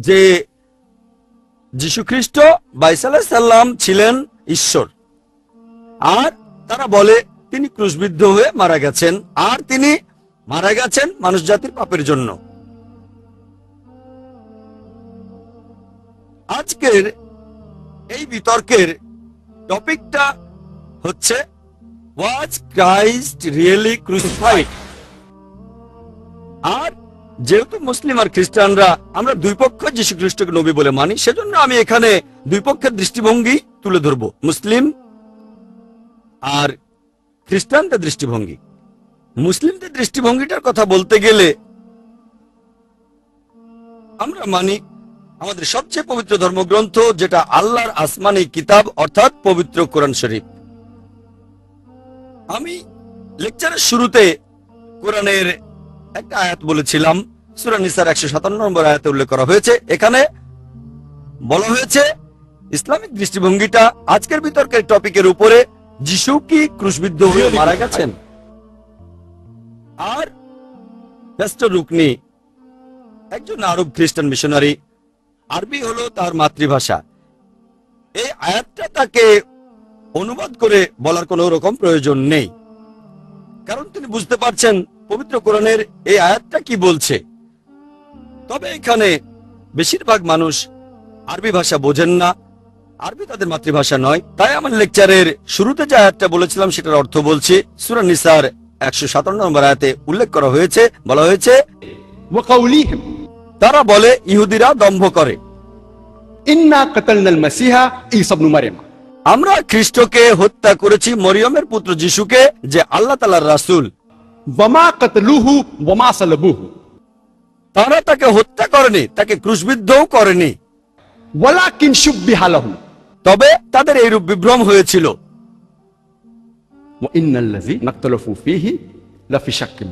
যে যীশু খ্রিস্ট বা ঈসা আলাইহিস সালাম ছিলেন ঈশ্বর, আর তারা বলে তিনি ক্রুশবিদ্ধ হয়ে মারা গেছেন, আর তিনি মারা গেছেন মানুষ জাতির পাপের জন্য। আজকের এই বিতর্কের টপিকটা হচ্ছে ওয়াজ ক্রাইস্ট রিয়েলি ক্রুসিফাইড। আর যেহেতু মুসলিম আর খ্রিস্টানরা আমরা দুই পক্ষ যীশু খ্রিস্টকে নবী বলে মানি, সেজন্য আমি এখানে দুই পক্ষের দৃষ্টিভঙ্গি তুলে ধরব, মুসলিম আর খ্রিস্টানদের দৃষ্টিভঙ্গি। মুসলিমদের দৃষ্টিভঙ্গিটার কথা বলতে গেলে আমরা মানি আমাদের সবচেয়ে পবিত্র ধর্মগ্রন্থ, যেটা আল্লাহর আসমানি কিতাব অর্থাৎ পবিত্র কোরআন শরীফ। আমি লেকচারের শুরুতে কোরআনের একটা আয়াত বলেছিলাম, সূরা নিসার 157 নম্বর আয়াতে উল্লেখ করা হয়েছে। এখানে বলা হয়েছে ইসলামিক দৃষ্টিভঙ্গিটা আজকের বিতর্কের টপিকের উপরে যিশু কি ক্রুশবিদ্ধ হয়ে মারা গেছেন। আর প্যাস্টর রুকনি একজন আরব খ্রিস্টান মিশনারি, আরবি হলো তার মাতৃভাষা। এই আয়াতটা তাকে অনুবাদ করে বলার কোনো রকম প্রয়োজন নেই, কারণ তিনি বুঝতে পারছেন পবিত্র কোরআনের এই আয়াতটা কি বলছে। তবে এখানে বেশিরভাগ মানুষ আরবি ভাষা বোঝেন না, আরবি তাদের মাতৃভাষা নয়। তাই আমার লেকচারের শুরুতে যে আয়াতটা বলেছিলাম সেটার অর্থ বলছি। সূরা নিসার 157 নম্বর আয়াতে উল্লেখ করা হয়েছে, বলা হয়েছে তারা বলে ইহুদিরা দম্ভ করে, ইন্না কাতালনাল মাসিহা ঈসা ইবনে মারইয়াম, আমরা খ্রিস্টকে হত্যা করেছি, মরিয়মের পুত্র যিশুকে, যে আল্লাহ তাআলার রাসূল। ওয়ামা কাতালুহু ওয়ামা সালাবুহু, তারা তাকে হত্যা করেনি, তাকে ক্রুশবিদ্ধও করেনি, ওয়ালাকিন শুববিহা লাহুম, তবে তাদের এইরূপ বিভ্রম হয়েছিল। ওয়া ইন্নাল্লাযী নাখতালাফু ফীহি লাফি শাক্কিন,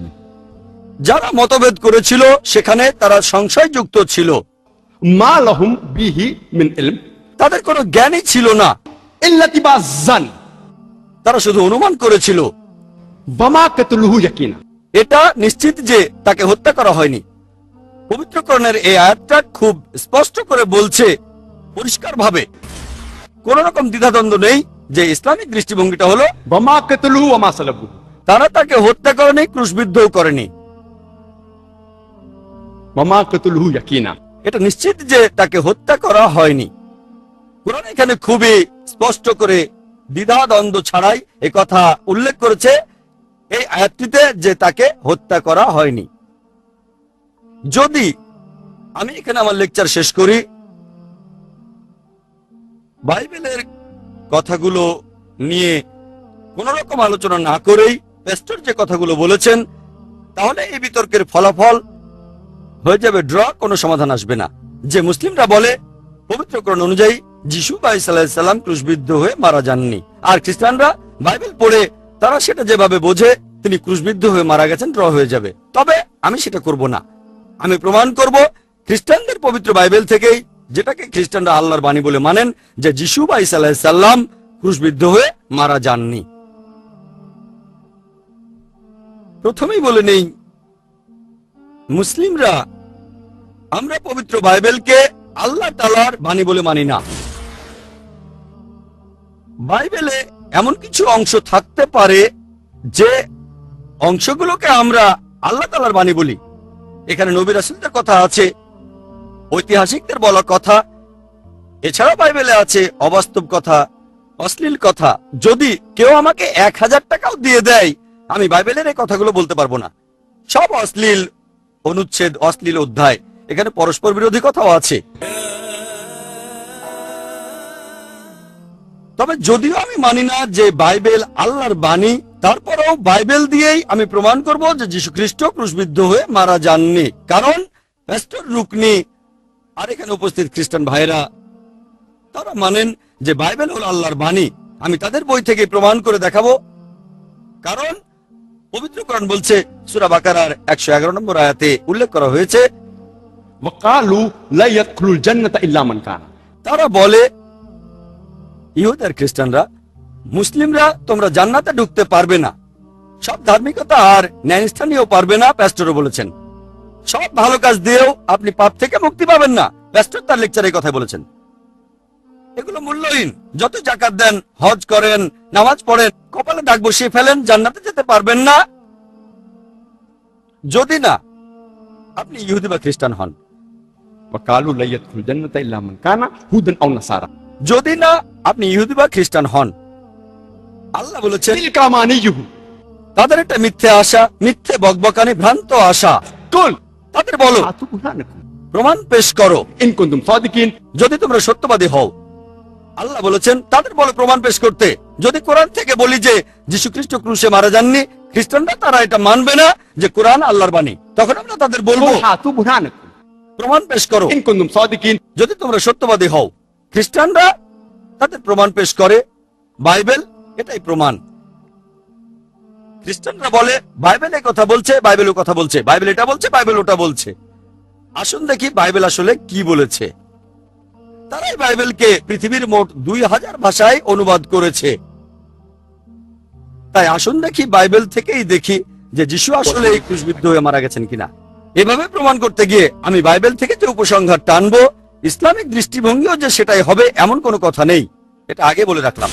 যারা মতভেদ করেছিল সেখানে তারা সংশয়যুক্ত ছিল। মা লাহুম বিহি মিন ইলম, তাদের কোনো জ্ঞানই ছিল না, ইল্লা তিবাযান, তারা শুধু অনুমান করেছিল। ওয়ামা কাতালুহু ইয়াকিনা, এটা নিশ্চিত যে তাকে হত্যা করা হয়নি। পবিত্র কোরআনের এই আয়াতটা খুব স্পষ্ট করে বলছে, পরিষ্কারভাবে, কোন রকম দ্বিধাদ্বন্দ্ব নেই যে ইসলামিক দৃষ্টিভঙ্গিটা হলো ওয়ামা কাতালুহু ওয়ামা সালাবুহু, তারা তাকে হত্যা করেনি, ক্রুশবিদ্ধও করেনি। ওয়ামা কাতালুহু ইয়াকিনা, এটা নিশ্চিত যে তাকে হত্যা করা হয়নি। কোরআন এখানে খুবই স্পষ্ট করে দ্বিধাদ্বন্দ্ব ছাড়াই একথা উল্লেখ করেছে এই আয়াতটিতে যে তাকে হত্যা করা হয়নি। যদি আমি এখানে আমার লেকচার শেষ করি বাইবেলের কথাগুলো নিয়ে কোন রকম আলোচনা না করেই প্যাস্টর যে কথাগুলো বলেছেন, তাহলে এই বিতর্কের ফলাফল হয়ে যাবে ড্র, কোনো সমাধান আসবে না। যে মুসলিমরা বলে পবিত্র কোরআন অনুযায়ী যিশু বা ঈসা আলাইহিস সালাম ক্রুশবিদ্ধ হয়ে মারা যাননি, আর খ্রিস্টানরা বাইবেল পড়ে তারা সেটা যেভাবে বোঝে তিনি ক্রুশবিদ্ধ হয়ে মারা গেছেন, ড্র হয়ে যাবে। তবে আমি সেটা করব না। আমি প্রমাণ করব খ্রিস্টানদের পবিত্র বাইবেল থেকেই, যেটাকে খ্রিস্টানরা আল্লাহর বাণী বলে মানেন, যে যিশু বা ঈসা আলাইহিস সালাম ক্রুশবিদ্ধ হয়ে মারা যাননি। প্রথমেই বলে নেই, মুসলিমরা আমরা পবিত্র বাইবেলকে আল্লাহ তাআলার বাণী বলে মানি না। বাইবেলে এমন কিছু অংশ থাকতে পারে যে অংশগুলোকে আমরা আল্লাহ তাআলার বাণী বলি। এখানে নবী রাসূলদের কথা আছে, ঐতিহাসিকদের বলা কথা, এছাড়া বাইবেলে আছে অবাস্তব কথা, অশ্লীল কথা। যদি কেউ আমাকে 1000 টাকাও দিয়ে দেয়, আমি বাইবেলের এই কথাগুলো বলতে পারবো না। সব অশ্লীল অনুচ্ছেদ, অশ্লীল অধ্যায়। এখানে পরস্পর বিরোধী কথাও আছে। তবে যদিও আমি মানি না যে বাইবেল আল্লাহর বাণী, তারপরেও বাইবেল দিয়েই আমি প্রমাণ করব যে যীশু খ্রিস্ট ক্রুশবিদ্ধ হয়ে মারা যাননি। কারণ প্যাস্টর রুকনি আর এখানে উপস্থিত খ্রিস্টান ভাইরা তারা মানেন যে বাইবেল হলো আল্লাহর বাণী। আমি তাদের বই থেকে প্রমাণ করে দেখাবো, কারণ পবিত্র কোরআন বলছে, সূরা বাকারার 111 নম্বর আয়াতে উল্লেখ করা হয়েছে, ওয়াকালু লা ইয়াদখুলুল জান্নাতা ইল্লা মান কানা, তারা বলে, ইহুদি আর খ্রিস্টানরা, মুসলিমরা তোমরা জান্নাতে ঢুকতে পারবে না, সব ধার্মিকতা আর ন্যায়নিষ্ঠা নিয়েও পারবে না। প্যাস্টরও বলেছেন সব ভালো কাজ দিয়েও আপনি পাপ থেকে মুক্তি পাবেন না। প্যাস্টর তার লেকচারে এই কথা বলেছেন। এগুলো মূল্যহীন। যত জাকাত দেন, হজ করেন, নামাজ পড়েন, কপালে দাগ বসিয়ে ফেলেন, জান্নাতে যেতে পারবেন না যদি না আপনি ইহুদি বা খ্রিস্টান হন। وقالوا لا يدخل الجنة إلا من كان هودا أو نصارى যদি না আপনি ইহুদি বা খ্রিস্টান হন। আল্লাহ বলেছেন تلك أمانيهم তাদের একটা মিথ্যে আশা, মিথ্যে বকবকানি, ভ্রান্ত আশা। قل তাদের বলো هاتوا برهانكم প্রমাণ পেশ করো إن كنتم صادقين যদি তোমরা সত্যবাদী হও। আল্লাহ বলেছেন তাদের বলো প্রমাণ পেশ করতে। যদি কোরআন থেকে বলি যে যীশু খ্রিস্ট ক্রুশে মারা যাননি, খ্রিস্টানরা তারা এটা মানবে না যে কোরআন আল্লাহর বাণী, তখন আমরা তাদের বলবো قل هاتوا برهانكم প্রমাণ পেশ করো إن كنتم صادقين যদি তোমরা সত্যবাদী হও। খ্রিস্টানরা তাদের প্রমাণ পেশ করে বাইবেল, এটাই প্রমাণ। খ্রিস্টানরা বলে বাইবেল এই কথা বলছে, বাইবেল ও কথা বলছে, বাইবেল এটা বলছে, বাইবেল ওটা বলছে। আসুন দেখি বাইবেল আসলে কি বলেছে। তারাই বাইবেলকে পৃথিবীর মোট 2000 ভাষায় অনুবাদ করেছে। তাই আসুন দেখি বাইবেল থেকেই দেখি যে যিশু আসলে এই ক্রুশবিদ্ধ হয়ে মারা গেছেন কিনা। এভাবে প্রমাণ করতে গিয়ে আমি বাইবেল থেকে যে উপসংহার টানবো, ইসলামিক দৃষ্টিভঙ্গিও যে সেটাই হবে এমন কোনো কথা নেই, এটা আগে বলে রাখলাম।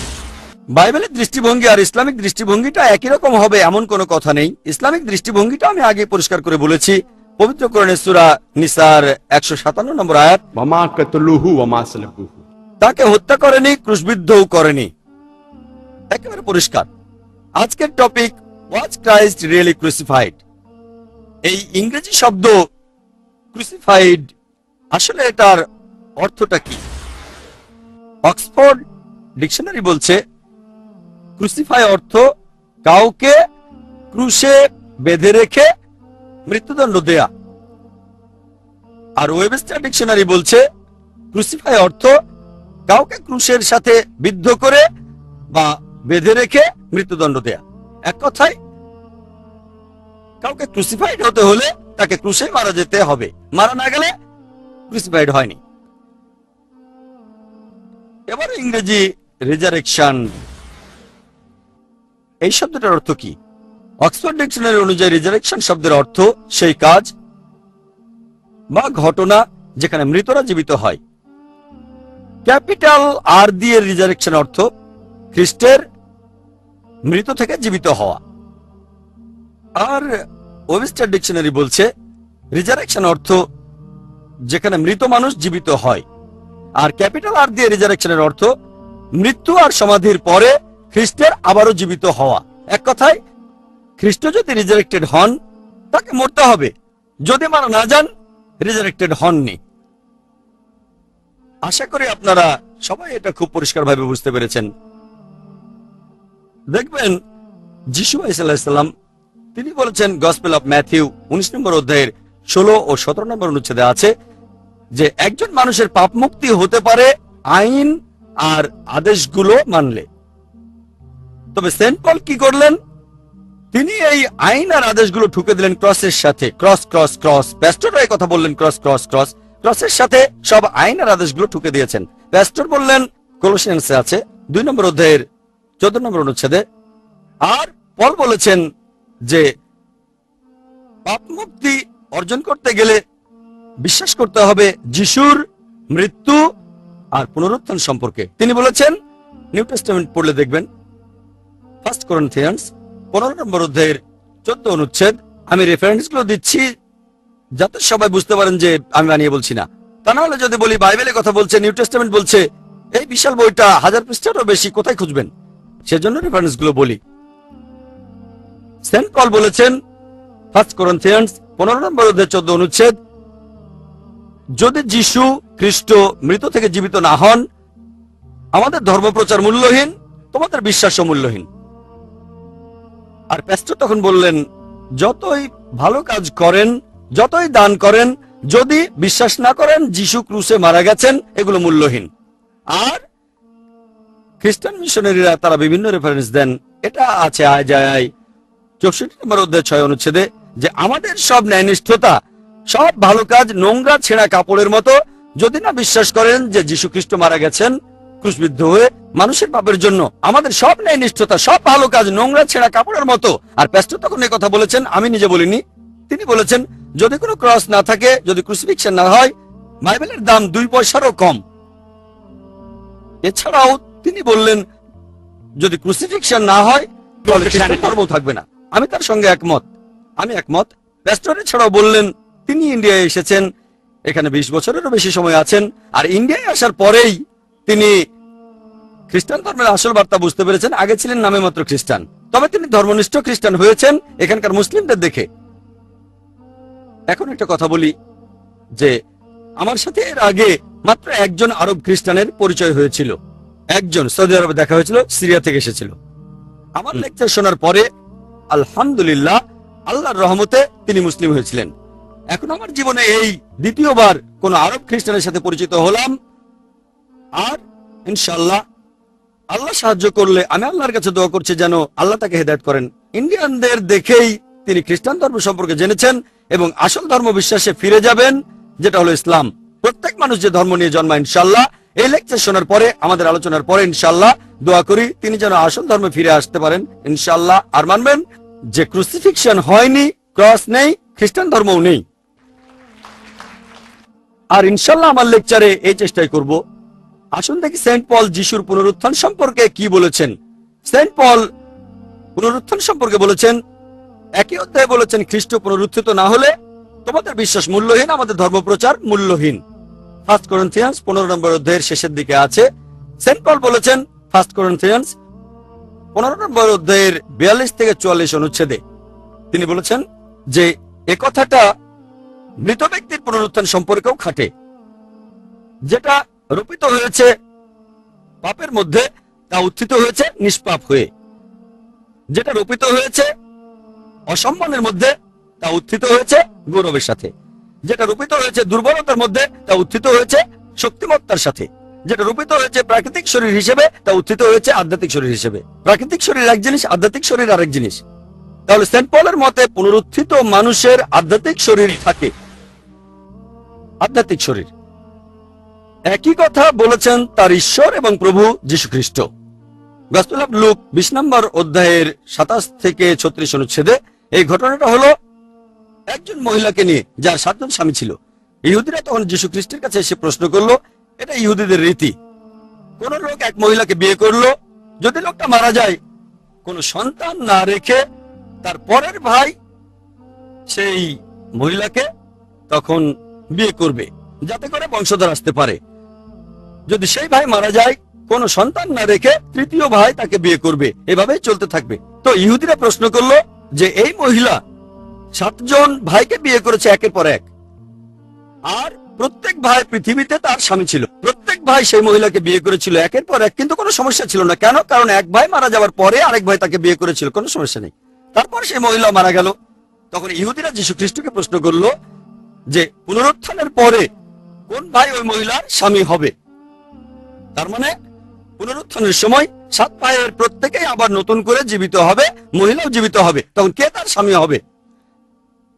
বাইবেলের দৃষ্টিভঙ্গি আর ইসলামিক দৃষ্টিভঙ্গিটা একই রকম হবে এমন কোনো কথা নেই। ইসলামিক দৃষ্টিভঙ্গিটা আমি আগে পরিষ্কার করে বলেছি। পবিত্র কোরআনের সূরা নিসার 157 নম্বর আয়াত, وما قتلوه وما صلبوه তাকে হত্যা করেনি, ক্রুশবিদ্ধও করেনি, একেবারে পরিষ্কার। আজকের টপিক, ওয়াজ ক্রাইস্ট রিয়েলি ক্রুসিফাইড। এই ইংরেজি শব্দ ক্রুসিফাইড আসলে এটার অর্থটা কি? অক্সফোর্ড ডিকশনারি বলছে ক্রুসিফাই অর্থ কাউকে ক্রুশে বেঁধে রেখে মৃত্যুদণ্ড দেয়া। আর ওয়েবস্টার ডিকশনারি বলছে ক্রুসিফাই অর্থ কাউকে ক্রুশের সাথে বিদ্ধ করে বা বেঁধে রেখে মৃত্যুদণ্ড দেয়া। এক কথায় কাউকে ক্রুসিফাইড হতে হলে তাকে ক্রুশে মারা যেতে হবে, মারা না গেলে ক্রুসিফাইড হয়নি। এবার ইংরেজি রিজারেকশন, এই শব্দটার অর্থ কি? অক্সফোর্ড ডিকশনারি অনুযায়ী রিজারেকশন শব্দের অর্থ সেই কাজ বা ঘটনা যেখানে মৃতরা জীবিত হয়। ক্যাপিটাল আর দিয়ে রিজারেকশন অর্থ খ্রিস্টের মৃত থেকে জীবিত হওয়া। আর ওয়েবস্টার ডিকশনারি বলছে রিজারেকশন অর্থ যেখানে মৃত মানুষ জীবিত হয়। আর ক্যাপিটাল আর দিয়ে রিজারেকশনের অর্থ মৃত্যু আর সমাধির পরে খ্রিস্টের আবারও জীবিত হওয়া। এক কথায় খ্রিস্ট যদি রিজারেক্টেড হন তাকে মরতে হবে, যদি মারা না যান রিজারেক্টেড হননি। আশা করি আপনারা সবাই এটা খুব পরিষ্কারভাবে বুঝতে পেরেছেন। দেখবেন যিশু আলাইহিস সালাম তিনি বলেছেন, গসপেল অফ ম্যাথিউ 19 নম্বর অধ্যায়ের 16 ও 17 নম্বর অনুচ্ছেদে আছে যে একজন মানুষের পাপ মুক্তি হতে পারে আইন আর আদেশগুলো মানলে। তবে সেন্ট পল কি করলেন? তিনি এই আইন আর আদেশগুলো ঠুকে দিলেন ক্রসের সাথে। ক্রস ক্রস ক্রস, প্যাস্টর এই কথা বললেন, ক্রস ক্রস ক্রস, ক্রসের সাথে সব আইন আর আদেশগুলো ঠুকে দিয়েছেন। প্যাস্টর বললেন কলোসিয়ান্সে আছে 2 নম্বর অধ্যায়ের 14 নম্বর অনুচ্ছেদে। আর পল বলেছেন যে পাপ মুক্তি অর্জন করতে গেলে বিশ্বাস করতে হবে যিশুর মৃত্যু আর পুনরুত্থান সম্পর্কে। তিনি বলেছেন, নিউ টেস্টামেন্ট পড়লে দেখবেন 1 Corinthians 15 নম্বর অধ্যায়ের 14 অনুচ্ছেদ। আমি রেফারেন্সগুলো দিচ্ছি যাতে সবাই বুঝতে পারেন যে আমি বানিয়ে বলছি না। তা না হলে যদি বলি বাইবেলে কথা বলছে, নিউ টেস্টামেন্ট বলছে, এই বিশাল বইটা 1000 পৃষ্ঠারও বেশি, কোথায় খুঁজবেন? সেজন্য রেফারেন্সগুলো বলি। সেন্ট পল বলেছেন 1 Corinthians 15 নম্বর অধ্যায় 14 অনুচ্ছেদ, যদি যিশু খ্রিস্ট মৃত থেকে জীবিত না হন আমাদের ধর্মপ্রচার মূল্যহীন, তোমাদের বিশ্বাসও মূল্যহীন। আর প্যাস্টর তখন বললেন, যতই ভালো কাজ করেন, যতই দান করেন, যদি বিশ্বাস না করেন যিশু ক্রুশে মারা গেছেন, এগুলো মূল্যহীন। আর খ্রিস্টান মিশনারিরা তারা বিভিন্ন রেফারেন্স দেন। এটা আছে আয়জায় 64 নম্বর অধ্যায় 6 অনুচ্ছেদে যে আমাদের সব ন্যায়নিষ্ঠতা, সব ভালো কাজ নোংরা ছেঁড়া কাপড়ের মতো, যদি না বিশ্বাস করেন যে যীশু খ্রিস্ট মারা গেছেন ক্রুশবিদ্ধ হয়ে মানুষের পাপের জন্য, আমাদের সব ন্যায়নিষ্ঠতা, সব ভালো কাজ নোংরা ছেঁড়া কাপড়ের মতো। আর প্যাস্টর তখন এই কথা বলেছেন, আমি নিজে বলিনি, তিনি বলেছেন যদি কোনো ক্রস না থাকে, যদি ক্রুসিফিকশন না হয়, বাইবেলের দাম 2 পয়সারও কম। এছাড়াও তিনি বললেন যদি ক্রুসিফিকশন না হয় তাহলে খ্রিস্টান ধর্ম থাকবে না। আমি তার সঙ্গে একমত, আমি একমত। প্যাস্টর এছাড়াও বললেন তিনি ইন্ডিয়ায় এসেছেন, এখানে 20 বছরেরও বেশি সময় আছেন, আর ইন্ডিয়ায় আসার পরেই তিনি খ্রিস্টান ধর্মের আসল বার্তা বুঝতে পেরেছেন। আগে ছিলেন নামে মাত্র খ্রিস্টান, তবে তিনি ধর্মনিষ্ঠ খ্রিস্টান হয়েছেন এখানকার মুসলিমদের দেখে। এখন একটা কথা বলি যে আমার সাথে এর আগে মাত্র একজন আরব খ্রিস্টানের পরিচয় হয়েছিল, একজন সৌদি আরবে দেখা হয়েছিল, সিরিয়া থেকে এসেছিল। আমার লেকচার শোনার পরে আলহামদুলিল্লাহ আল্লাহর রহমতে তিনি মুসলিম হয়েছিলেন। এখন আমার জীবনে এই দ্বিতীয়বার কোন আরব খ্রিস্টানের সাথে পরিচিত হলাম, আর ইনশাআল্লাহ আল্লাহ সাহায্য করলে আমি আল্লাহর কাছে দোয়া করছি যেন আল্লাহ তাকে হেদায়েত করেন। ইন্ডিয়ানদের দেখেই তিনি খ্রিস্টান ধর্ম সম্পর্কে জেনেছেন এবং আসল ধর্ম বিশ্বাসে ফিরে যাবেন, যেটা হলো ইসলাম। প্রত্যেক মানুষ যে ধর্ম নিয়ে জন্মায় ইনশাআল্লাহ এই লেকচার শোনার পরে, আমাদের আলোচনার পরে ইনশাআল্লাহ দোয়া করি তিনি যেন আসল ধর্মে ফিরে আসতে পারেন ইনশাআল্লাহ। আর মানবেন যে ক্রুসিফিকশন হয়নি, ক্রস নেই, খ্রিস্টান ধর্মও নেই। আর ইনশাআল্লাহ আমার লেকচারে এই চেষ্টাই করব। আসুন দেখি সেন্ট পল যিশুর পুনরুত্থান সম্পর্কে কি বলেছেন। সেন্ট পল পুনরুত্থান সম্পর্কে বলেছেন, একই অধ্যায়ে বলেছেন খ্রিস্ট পুনরুত্থিত না হলে তোমাদের বিশ্বাস মূল্যহীন, আমাদের ধর্মপ্রচার মূল্যহীন। 1 করিন্থিয়ান্স 15 নম্বর অধ্যায়ের শেষের দিকে আছে। সেন্ট পল বলেছেন 1 করিন্থিয়ান্স 15 নম্বর অধ্যায়ের 42 থেকে 44 অনুচ্ছেদে তিনি বলেছেন যে এ কথাটা মৃত ব্যক্তির পুনরুত্থান সম্পর্কেও খাটে। যেটা রোপিত হয়েছে পাপের মধ্যে তা উত্থিত হয়েছে নিষ্পাপ হয়ে, যেটা রোপিত হয়েছে অসম্মানের মধ্যে তা উত্থিত হয়েছে গৌরবের সাথে, যেটা রোপিত হয়েছে দুর্বলতার মধ্যে তা উত্থিত হয়েছে শক্তিমত্তার সাথে, যেটা রোপিত হয়েছে প্রাকৃতিক শরীর হিসেবে তা উত্থিত হয়েছে আধ্যাত্মিক শরীর হিসেবে। প্রাকৃতিক শরীর এক জিনিস, আধ্যাত্মিক শরীর আরেক জিনিস। তাহলে সেন্ট পলের মতে পুনরুত্থিত মানুষের আধ্যাত্মিক শরীর থাকে, আধ্যাত্মিক শরীর। একই কথা বলেছেন তার ঈশ্বর এবং প্রভু যীশু খ্রিস্ট। গসপেল অফ লুক 20 নম্বর অধ্যায়ের 27 থেকে 36 অনুচ্ছেদে এই ঘটনাটা হলো একজন মহিলাকে নিয়ে যার 7 জন স্বামী ছিল। ইহুদিরা তখন যীশু খ্রিস্টের কাছে এসে প্রশ্ন করলো, এটা ইহুদিদের রীতি, কোন লোক এক মহিলাকে বিয়ে করলো, যদি লোকটা মারা যায় কোন সন্তান না রেখে তার পরের ভাই সেই মহিলাকে তখন বিয়ে করবে যাতে করে বংশধর আসতে পারে। যদি সেই ভাই মারা যায় কোন সন্তান না রেখে তৃতীয় ভাই তাকে বিয়ে করবে, এভাবেই চলতে থাকবে। তো ইহুদিরা প্রশ্ন করলো যে এই মহিলা 7 জন ভাইকে বিয়ে করেছে একের পর এক, আর প্রত্যেক ভাই পৃথিবীতে তার স্বামী ছিল, প্রত্যেক ভাই সেই মহিলাকে বিয়ে করেছিল একের পর এক, কিন্তু কোনো সমস্যা ছিল না। কেন? কারণ এক ভাই মারা যাওয়ার পরে আরেক ভাই তাকে বিয়ে করেছিল, কোনো সমস্যা নেই। তারপর সেই মহিলা মারা গেল। তখন ইহুদিরা যীশু খ্রিস্টকে প্রশ্ন করলো যে পুনরুত্থানের পরে কোন ভাই ওই মহিলার স্বামী হবে। তার মানে পুনরুত্থানের সময় 7 ভাইয়ের প্রত্যেকেই আবার নতুন করে জীবিত হবে, মহিলাও জীবিত হবে, তখন কে তার স্বামী হবে?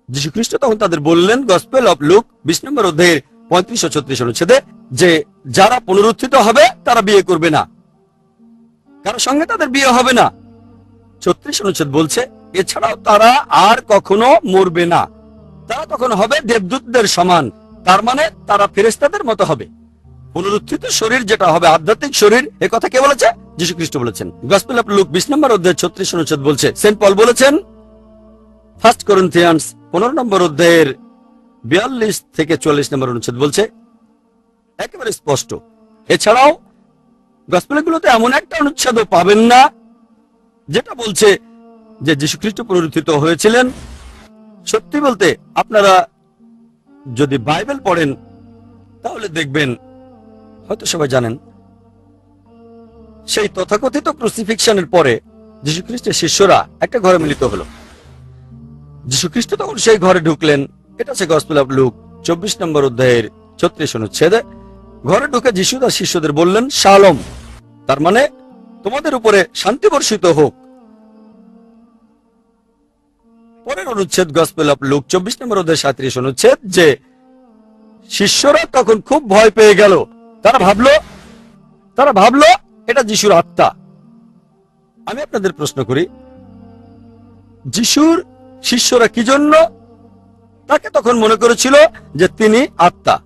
যীশু খ্রিস্ট তখন তাদের বললেন গসপেল অফ লুক 20 নম্বর অধ্যায়ের 35 ও 36 অনুচ্ছেদে যে যারা পুনরুত্থিত হবে তারা বিয়ে করবে না, কারো সঙ্গে তাদের বিয়ে হবে না। 36 অনুচ্ছেদ বলছে এছাড়াও তারা আর কখনো মরবে না, তারা তখন হবে দেবদূতদের সমান, তার মানে তারা ফেরেশতাদের মতো হবে। পুনরুত্থিত শরীর যেটা হবে আধ্যাত্মিক শরীর, এ কথা কে বলেছে? যীশু খ্রিস্ট বলেছেন। গসপেল অফ লুক 20 নম্বর অধ্যায় 36 অনুচ্ছেদ বলছে, সেন্ট পল বলেছেন 1 করিন্থিয়ান্স 15 নম্বর অধ্যায়ের 42 থেকে 44 নম্বর অনুচ্ছেদ বলছে একেবারে স্পষ্ট। এছাড়াও গসপেলগুলোতে এমন একটা অনুচ্ছেদও পাবেন না যেটা বলছে যে যীশু খ্রিস্ট পুনরুত্থিত হয়েছিলেন। সত্যি বলতে আপনারা যদি বাইবেল পড়েন তাহলে দেখবেন, হয়তো সবাই জানেন, সেই তথাকথিত ক্রুসিফিকশনের পরে যীশু খ্রিস্টের শিষ্যরা একটা ঘরে মিলিত হলো। যীশু খ্রিস্ট তখন সেই ঘরে ঢুকলেন। এটা হচ্ছে গসপেল অফ লুক 24 নম্বর অধ্যায়ের 36 অনুচ্ছেদে। ঘরে ঢুকে যীশু তার শিষ্যদের বললেন শালোম, তার মানে তোমাদের উপরে শান্তি বর্ষিত হোক। পরের অনুচ্ছেদ গসপেল অফ লুক 24 নম্বর অধ্যায় 37 অনুচ্ছেদ যে শিষ্যরা তখন খুব ভয় পেয়ে গেল। তারা ভাবলো এটা যিশুর আত্মা। আমি আপনাদের প্রশ্ন করি, যিশুর শিষ্যরা কি জন্য তাকে তখন মনে করেছিল যে তিনি আত্মা?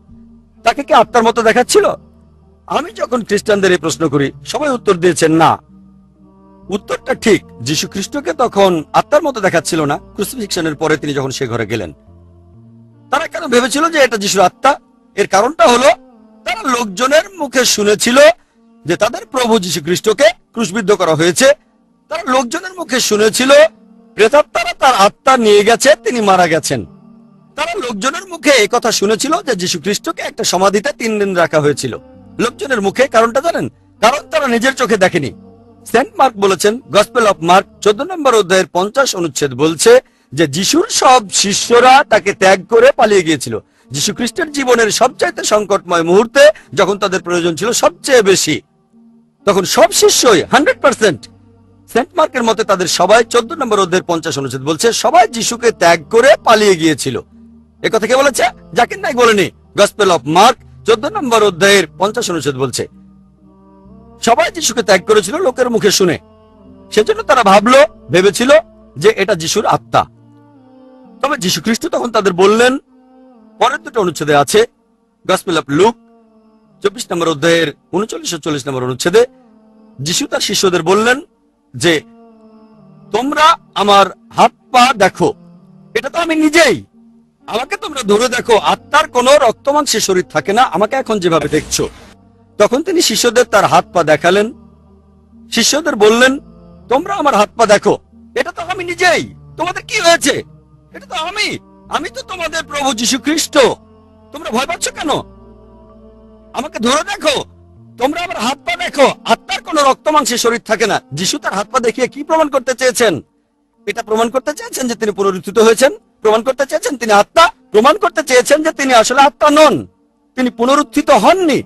তাকে কি আত্মার মতো দেখাচ্ছিল? আমি যখন খ্রিস্টানদের এই প্রশ্ন করি, সবাই উত্তর দিয়েছেন না। উত্তরটা ঠিক, যীশু খ্রিস্টকে তখন আত্মার মতো দেখাচ্ছিল না। ক্রুসিফিকশনের পরে তিনি যখন সে ঘরে গেলেন, তারা কেন ভেবেছিল যে এটা যিশুর আত্মা? এর কারণটা হলো তারা লোকজনের মুখে শুনেছিল যে তাদের প্রভু যীশু খ্রিস্টকে ক্রুশবিদ্ধ করা হয়েছে। তারা লোকজনের মুখে শুনেছিল প্রেতাত্মারা তার আত্মা নিয়ে গেছে, তিনি মারা গেছেন। তারা লোকজনের মুখে এই কথা শুনেছিল যে যীশু খ্রিস্টকে একটা সমাধিতে 3 দিন রাখা হয়েছিল। লোকজনের মুখে। কারণটা জানেন? কারণ তারা নিজের চোখে দেখেনি। সেন্ট মার্ক বলেছেন, গসপেল অফ মার্ক 14 নম্বর অধ্যায়ের 50 অনুচ্ছেদ বলছে যে যিশুর সব শিষ্যরা তাকে ত্যাগ করে পালিয়ে গিয়েছিল। যীশু খ্রিস্টের জীবনের সবচাইতে সংকটময় মুহূর্তে, যখন তাদের প্রয়োজন ছিল সবচেয়ে বেশি, তখন সব শিষ্যই 100%, সেন্ট মার্কের মতে তাদের সবাই 14 নম্বর অধ্যায়ের 50 অনুচ্ছেদ বলছে সবাই যিশুকে ত্যাগ করে পালিয়ে গিয়েছিল। একথা কে বলেছে? জাকির নাইক বলেনি। গসপেল অফ মার্ক 14 নম্বর অধ্যায়ের 50 অনুচ্ছেদ বলছে সবাই যিশুকে ত্যাগ করেছিল লোকের মুখে শুনে। সেজন্য তারা ভেবেছিল যে এটা যিশুর আত্মা। তবে যীশু খ্রিস্ট তখন তাদের বললেন, পরের দুটো অনুচ্ছেদে আছে, গসপেল অফ লুক 24 নম্বর অধ্যায়ের 39 ও 40 নম্বর অনুচ্ছেদে, যিশু তার শিষ্যদের বললেন যে তোমরা আমার হাত পা দেখো, এটা তো আমি নিজেই, আমাকে তোমরা ধরে দেখো। আত্মার কোনো রক্তমাংসের শরীর থাকে না, আমাকে এখন যেভাবে দেখছো। তখন তিনি শিষ্যদের তার হাত পা দেখালেন। শিষ্যদের বললেন, তোমরা আমার হাত পা দেখো, এটা তো আমি নিজেই, তোমাদের কি হয়েছে? এটা তো আমি তো তোমাদের প্রভু যীশু খ্রিস্ট, তোমরা ভয় পাচ্ছ কেন? আমাকে ধরে দেখো, তোমরা আমার হাত পা দেখো। আত্মার কোনো রক্তমাংসের শরীর থাকে না। যিশু তার হাত পা দেখিয়ে কি প্রমাণ করতে চেয়েছেন? এটা প্রমাণ করতে চেয়েছেন যে তিনি পুনরুত্থিত হয়েছেন, প্রমাণ করতে চেয়েছেন তিনি আত্মা, প্রমাণ করতে চেয়েছেন যে তিনি আসলে আত্মা নন, তিনি পুনরুত্থিত হননি।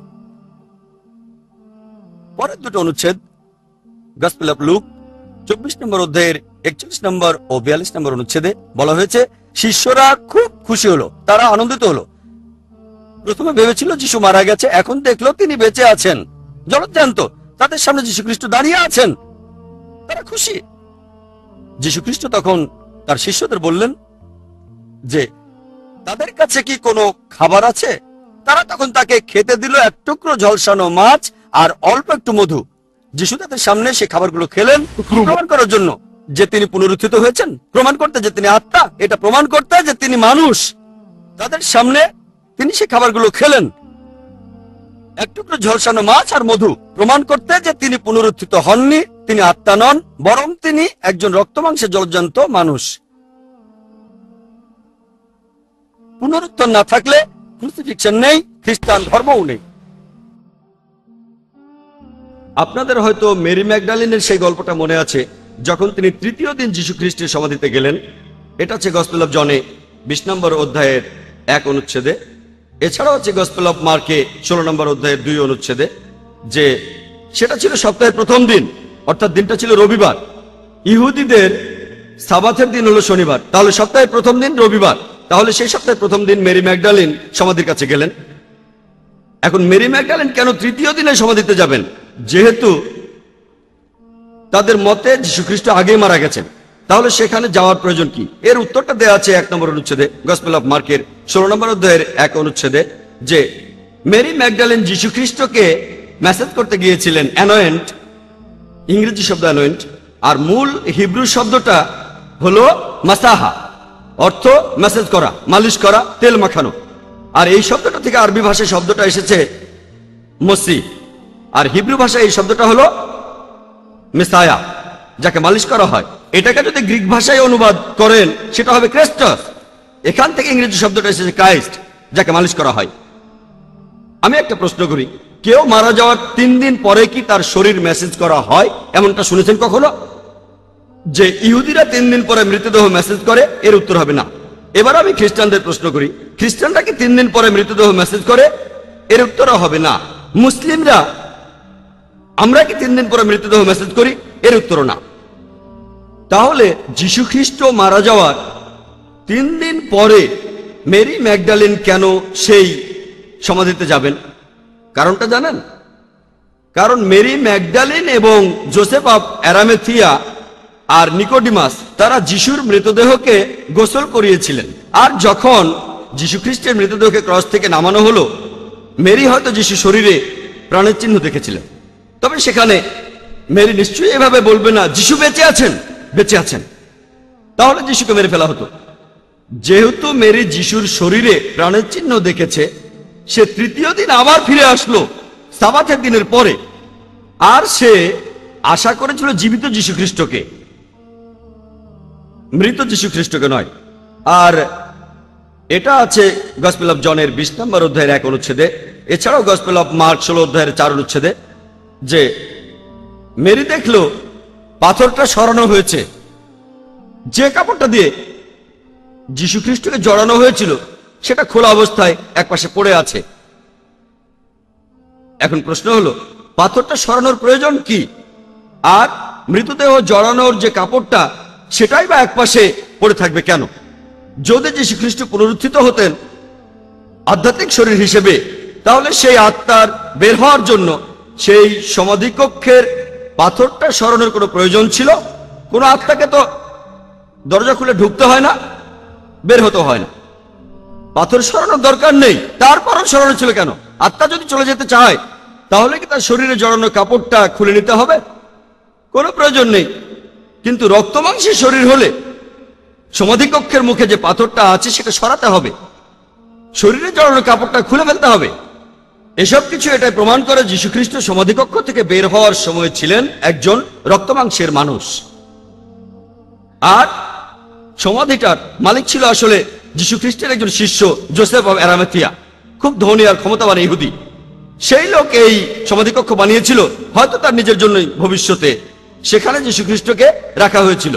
পরের দুটো অনুচ্ছেদ, গসপেল অফ লুক 24 নম্বর অধ্যায়ের 41 নম্বর ও 42 নম্বর অনুচ্ছেদে বলা হয়েছে শিষ্যরা খুব খুশি হলো, তারা আনন্দিত হলো। প্রথমে ভেবেছিল যিশু মারা গেছে, এখন দেখলো তিনি বেঁচে আছেন, জলজ্যান্ত, তাদের সামনে যীশু খ্রিস্ট দাঁড়িয়ে আছেন, তারা খুশি। যীশু খ্রিস্ট তখন তার শিষ্যদের বললেন যে তাদের কাছে কি কোনো খাবার আছে? তারা তখন তাকে খেতে দিল 1 টুকরো ঝলসানো মাছ আর অল্প একটু মধু। যিশু তাদের সামনে সে খাবারগুলো খেলেন, প্রমাণ করার জন্য যে তিনি পুনরুত্থিত হয়েছেন, প্রমাণ করতে যে তিনি আত্মা, এটা প্রমাণ করতে যে তিনি মানুষ। তাদের সামনে তিনি সে খাবারগুলো খেলেন, 1 টুকরো ঝলসানো মাছ আর মধু, প্রমাণ করতে যে তিনি পুনরুত্থিত হননি, তিনি আত্মা নন, বরং তিনি একজন রক্তমাংসে জলজান্ত মানুষ। পুনরুত্থান না থাকলে ক্রুসিফিকশন নেই, খ্রিস্টান ধর্মও নেই। আপনাদের হয়তো মেরি ম্যাগডালিনের সেই গল্পটা মনে আছে, যখন তিনি তৃতীয় দিন যীশু খ্রিস্টের সমাধিতে গেলেন। এটা আছে গসপেল অফ জনে 20 নম্বর অধ্যায়ের 1 অনুচ্ছেদে। এছাড়াও আছে গসপেল অফ মার্কে 16 নম্বর অধ্যায়ের 2 অনুচ্ছেদে, যে সেটা ছিল সপ্তাহের প্রথম দিন, অর্থাৎ দিনটা ছিল রবিবার। ইহুদিদের সাবাথের দিন হলো শনিবার, তাহলে সপ্তাহের প্রথম দিন রবিবার। তাহলে সেই সপ্তাহের প্রথম দিন মেরি ম্যাগডালিন সমাধির কাছে গেলেন। এখন মেরি ম্যাগডালিন কেন তৃতীয় দিনে সমাধিতে যাবেন? যেহেতু তাদের মতে যীশু খ্রিস্ট আগেই মারা গেছেন, তাহলে সেখানে যাওয়ার প্রয়োজন কি? এর উত্তরটা দেওয়া আছে 1 নম্বর অনুচ্ছেদে, গসপেল অফ মার্কের 16 নম্বর অধ্যায়ের 1 অনুচ্ছেদে, যে মেরি ম্যাগডালিন যীশু খ্রিস্টকে মেসেজ করতে গিয়েছিলেন। অ্যানোয়েন্ট, ইংরেজি শব্দ অ্যানোয়েন্ট, আর মূল হিব্রু শব্দটা হলো মাসাহা, অর্থ মেসেজ করা, মালিশ করা, তেল মাখানো। আর এই শব্দটা থেকে আরবি ভাষায় শব্দটা এসেছে মসি, আর হিব্রু ভাষায় এই শব্দটা হলো মেসায়া, যাকে মালিশ করা হয়। এটাকে যদি গ্রিক ভাষায় অনুবাদ করেন সেটা হবে ক্রেস্টস। এখান থেকে ইংরেজি শব্দটা এসেছে ক্রাইস্ট, যাকে মালিশ করা হয়। আমি একটা প্রশ্ন করি, কেউ মারা যাওয়ার 3 দিন পরে কি তার শরীর মেসেজ করা হয়? এমনটা শুনেছেন কখনো? যে ইহুদিরা 3 দিন পরে মৃতদেহ মেসেজ করে? এর উত্তর হবে না। এবার আমি খ্রিস্টানদের প্রশ্ন করি, খ্রিস্টানরা কি 3 দিন পরে মৃতদেহ মেসেজ করে? এর উত্তরও হবে না। মুসলিমরা, আমরা কি 3 দিন পরে মৃতদেহ মেসেজ করি? এর উত্তরও না। তাহলে যীশু খ্রিস্ট মারা যাওয়ার 3 দিন পরে মেরি ম্যাগডালিন কেন সেই সমাধিতে যাবেন? কারণটা জানেন? কারণ মেরি ম্যাগডালিন এবং জোসেফ অফ অ্যারামেথিয়া আর নিকোডিমাস, তারা যিশুর মৃতদেহকে গোসল করিয়েছিলেন। আর যখন যীশু খ্রিস্টের মৃতদেহকে ক্রস থেকে নামানো হলো, মেরি হয়তো যিশু শরীরে প্রাণের চিহ্ন দেখেছিলেন, তবে সেখানে মেরি নিশ্চয়ই এভাবে বলবে না যিশু বেঁচে আছেন, বেঁচে আছেন। তাহলে যিশুকে মেরে ফেলা হতো। যেহেতু মেরি যিশুর শরীরে প্রাণের চিহ্ন দেখেছে, সে তৃতীয় দিন আবার ফিরে আসলো সাবাতের দিনের পরে, আর সে আশা করেছিল জীবিত যীশু খ্রিস্টকে, মৃত যীশু খ্রিস্টকে নয়। আর এটা আছে গসপেল অফ জনের 20 নম্বর অধ্যায়ের 1 অনুচ্ছেদে, এছাড়াও গসপেল অফ মার্ক 16 অধ্যায়ের 4 অনুচ্ছেদে, যে মেরি দেখলো পাথরটা সরানো হয়েছে। যে কাপড়টা দিয়ে যীশু খ্রিস্টকে জড়ানো হয়েছিল সেটা খোলা অবস্থায় একপাশে পড়ে আছে। এখন প্রশ্ন হলো, পাথরটা সরানোর প্রয়োজন কি? আর মৃতদেহ জড়ানোর যে কাপড়টা সেটাই বা একপাশে পড়ে থাকবে কেন? যদি যীশু খ্রিস্ট পুনরুত্থিত হতেন আধ্যাত্মিক শরীর হিসেবে, তাহলে সেই আত্মার বের হওয়ার জন্য সেই সমাধিকক্ষের পাথরটা সরানোর কোনো প্রয়োজন ছিল? কোনো আত্মাকে তো দরজা খুলে ঢুকতে হয় না, বের হতে হয় না, পাথর সরানোর দরকার নেই। তারপরও সরানো ছিল কেন? আত্মা যদি চলে যেতে চায় তাহলে কি তার শরীরে জড়ানো কাপড়টা খুলে নিতে হবে? কোনো প্রয়োজন নেই। কিন্তু রক্তমাংসের শরীর হলে সমাধিকক্ষের মুখে যে পাথরটা আছে সেটা সরাতে হবে, শরীরে জড়ানো কাপড়টা খুলে ফেলতে হবে। এসব কিছু এটাই প্রমাণ করে যীশু খ্রিস্ট সমাধিকক্ষ থেকে বের হওয়ার সময় ছিলেন একজন রক্তমাংসের মানুষ। আর সমাধিটার মালিক ছিল আসলে যীশু খ্রিস্টের একজন শিষ্য, জোসেফ অব অ্যারামাথিয়া, খুব ধনী আর ক্ষমতাবান ইহুদি। সেই লোক এই সমাধিকক্ষ বানিয়েছিল হয়তো তার নিজের জন্যই। ভবিষ্যতে সেখানে যীশু খ্রিস্টকে রাখা হয়েছিল।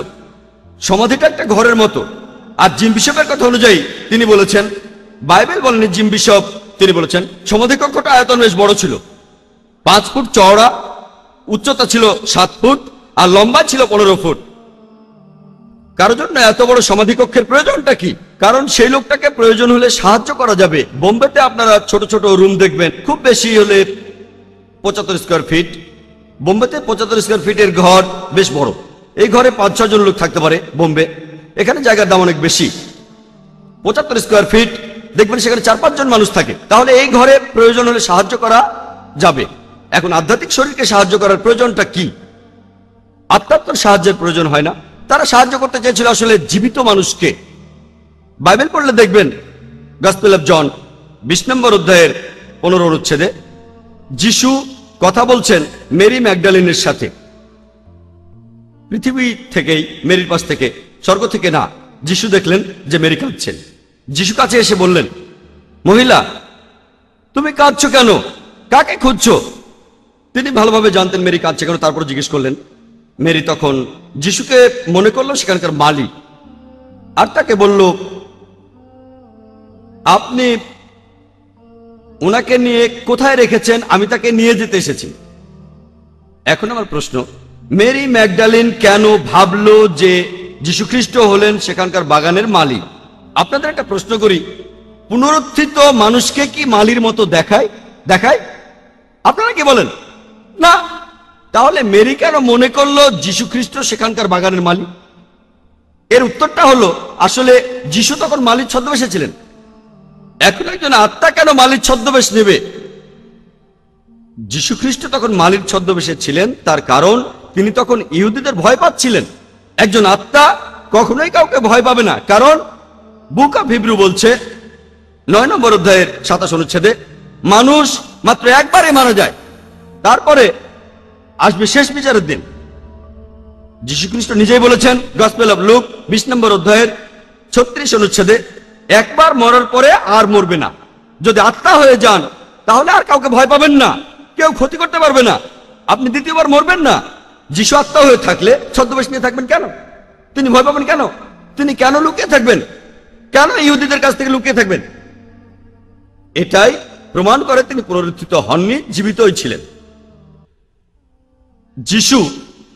সমাধিটা একটা ঘরের মতো। আর জিম বিশপের কথা অনুযায়ী তিনি বলেছেন, বাইবেল বলেনি, জিম বিশপ তিনি বলেছেন সমাধিকক্ষটা আয়তন বেশ বড় ছিল, 5 ফুট চওড়া, উচ্চতা ছিল 7 ফুট, আর লম্বা ছিল 15 ফুট। কারোর জন্য এত বড় সমাধিকক্ষের প্রয়োজনটা কি? কারণ সেই লোকটাকে প্রয়োজন হলে সাহায্য করা যাবে। বোম্বেতে আপনারা ছোট ছোট রুম দেখবেন, খুব বেশি হলে 75 স্কোয়ার ফিট। বোম্বেতে 75 স্কোয়ার ফিটের ঘর বেশ বড়। এই ঘরে 5-6 জন লোক থাকতে পারে বোম্বে। এখানে জায়গার দাম অনেক বেশি। 75 স্কোয়ার ফিট দেখবেন সেখানে 4-5 জন মানুষ থাকে। তাহলে এই ঘরে প্রয়োজন হলে সাহায্য করা যাবে। এখন আধ্যাত্মিক শরীরকে সাহায্য করার প্রয়োজনটা কি? আত্মাত্মার সাহায্যের প্রয়োজন হয় না। তারা সাহায্য করতে চেয়েছিল আসলে জীবিত মানুষকে। বাইবেল পড়লে দেখবেন গসপেল অফ জন 20 নম্বর অধ্যায়ের 15 অনুচ্ছেদে যিশু কথা বলছেন মেরি ম্যাগডালিনের সাথে। পৃথিবী থেকেই, মেরির পাশ থেকে, স্বর্গ থেকে না। যিশু দেখলেন যে মেরি কাঁদছেন। যিশু কাছে এসে বললেন, মহিলা, তুমি কাঁদছো কেন? কাকে খুঁজছো? তিনি ভালোভাবে জানতেন মেরি কাঁদছে কেন, তারপর জিজ্ঞেস করলেন। মেরি তখন যিশুকে মনে করলো সেখানকার মালিক, আর তাকে বলল, আপনি ওনাকে নিয়ে কোথায় রেখেছেন? আমি তাকে নিয়ে যেতে এসেছি। এখন আমার প্রশ্ন, মেরি ম্যাগডালিন কেন ভাবলো যে যীশুখ্রিস্ট হলেন সেখানকার বাগানের মালিক? আপনাদের একটা প্রশ্ন করি, পুনরুত্থিত মানুষকে কি মালির মতো দেখায়? দেখায়? আপনারা কি বলেন? না। তাহলে মেরি কেন মনে করলো যীশুখ্রিস্ট সেখানকার বাগানের মালিক? এর উত্তরটা হলো, আসলে যীশু তখন মালির ছদ্মবেশে ছিলেন। এখন একজন আত্মা কেন মালির ছদ্মবেশ নেবে? যীশুখ্রিস্ট তখন মালির ছদ্মবেশে ছিলেন, তার কারণ তিনি তখন ইহুদিদের ভয় পাচ্ছিলেন। একজন আত্মা কখনোই কাউকে ভয় পাবে না, কারণ বুক অফ হিব্রু বলছে 9 নম্বর অধ্যায়ের 27 অনুচ্ছেদে, মানুষ মাত্র একবারে মারা যায়, তারপরে আসবে শেষ বিচারের দিন। যীশুখ্রিস্ট নিজেই বলেছেন গসপেল অফ লুক 20 নম্বর অধ্যায়ের 36 অনুচ্ছেদে, একবার মরার পরে আর মরবে না। যদি আত্মা হয়ে যান তাহলে আর কাউকে ভয় পাবেন না, কেউ ক্ষতি করতে পারবে না, আপনি দ্বিতীয়বার মরবেন না। যিশু আত্মা হয়ে থাকলে ছদ্মবেশ নিয়ে থাকবেন কেন? তিনি ভয় পাবেন কেন? তিনি কেন লুকিয়ে থাকবেন? কেন ইহুদিদের কাছ থেকে লুকিয়ে থাকবেন? এটাই প্রমাণ করে তিনি পুনরুত্থিত হননি, জীবিতই ছিলেন। যিশু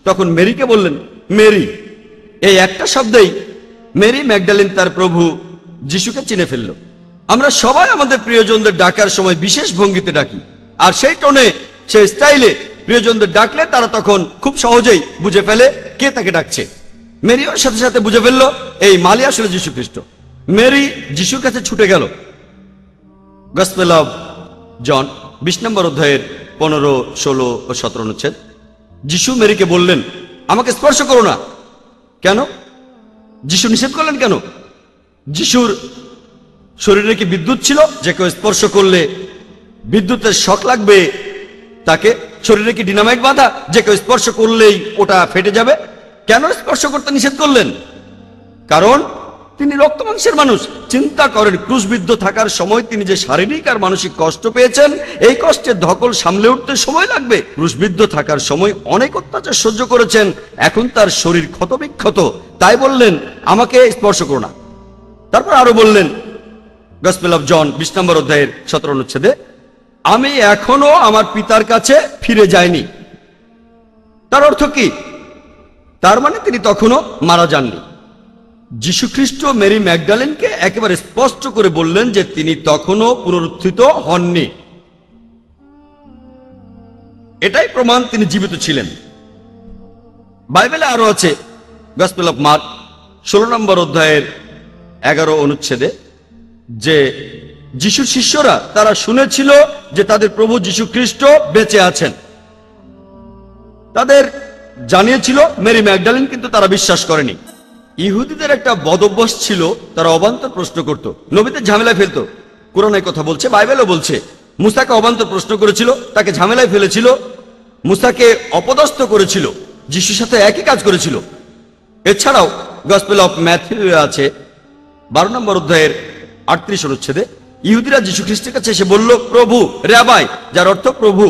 তখন মেরিকে বললেন, মেরি। এই একটা শব্দেই মেরি ম্যাগডালিন তার প্রভু যিশুকে চিনে ফেলল। আমরা সবাই আমাদের প্রিয়জনদের ডাকার সময় বিশেষ ভঙ্গিতে ডাকি, আর সেই টোনে, সেই স্টাইলে প্রিয়জনদের ডাকলে তারা তখন খুব সহজেই বুঝে ফেলে কে তাকে ডাকছে। মেরিও সাথে সাথে বুঝে ফেলল এই মালি আসলে যীশু খ্রিস্ট। মেরি যিশুর কাছে ছুটে গেল। গসপেল অফ জন 20 নম্বর অধ্যায়ের 15, 16 ও 17 অনুচ্ছেদ। যিশু মেরিকে বললেন, আমাকে স্পর্শ করো না। কেন? যিশু নিষেধ করলেন কেন? যিশুর শরীরে কি বিদ্যুৎ ছিল যে কেউ স্পর্শ করলে বিদ্যুতের শক লাগবে? তাকে শরীরে কি ডিনামাইট বাঁধা যে কেউ স্পর্শ করলেই ওটা ফেটে যাবে? কেন স্পর্শ করতে নিষেধ করলেন? কারণ তিনি রক্ত মাংসের মানুষ। চিন্তা করেন, ক্রুশবিদ্ধ থাকার সময় তিনি যে শারীরিক আর মানসিক কষ্ট পেয়েছেন, এই কষ্টের ধকল সামলে উঠতে সময় লাগবে। ক্রুশবিদ্ধ থাকার সময় অনেক অত্যাচার সহ্য করেছেন, এখন তার শরীর ক্ষতবিক্ষত, তাই বললেন আমাকে স্পর্শ করো না। তারপর আরো বললেন, গসপেল অফ জন 20 নম্বর অধ্যায়ের 17 অনুচ্ছেদে, আমি এখনো আমার পিতার কাছে ফিরে যাইনি। তার অর্থ কি? তার মানে তিনি তখনো মারা যাননি। যীশু খ্রিস্ট মেরি ম্যাগডালেনকে একেবারে স্পষ্ট করে বললেন যে তিনি তখনো পুনরুত্থিত হননি। এটাই প্রমাণ তিনি জীবিত ছিলেন। বাইবেলে আরো আছে, গসপেল অফ মার্ক 16 নম্বর অধ্যায়ের 11 অনুচ্ছেদে, যে যিশুর শিষ্যরা তারা শুনেছিল যে তাদের প্রভু যীশু খ্রিস্ট বেঁচে আছেন। তাদের জানিয়েছিল মেরি ম্যাগডালেন, কিন্তু তারা বিশ্বাস করেনি। ইহুদিদের একটা বদভ্যাস ছিল, তারা অবান্তর প্রশ্ন করত, নবীদের ঝামেলায় ফেলতো। কোরআনের কথা বলছে, বাইবেলও বলছে, মুসাকে অবান্তর প্রশ্ন করেছিল, তাকে ঝামেলায় ফেলেছিল, মুসাকে অপদস্থ করেছিল, যিশুর সাথে একই কাজ করেছিল। এছাড়াও গসপেল অফ ম্যাথিউ আছে 12 নম্বর অধ্যায়ের 38 অনুচ্ছেদে, ইহুদিরা যীশু খ্রিস্টের কাছে এসে বলল, প্রভু, রাবাই, যার অর্থ প্রভু,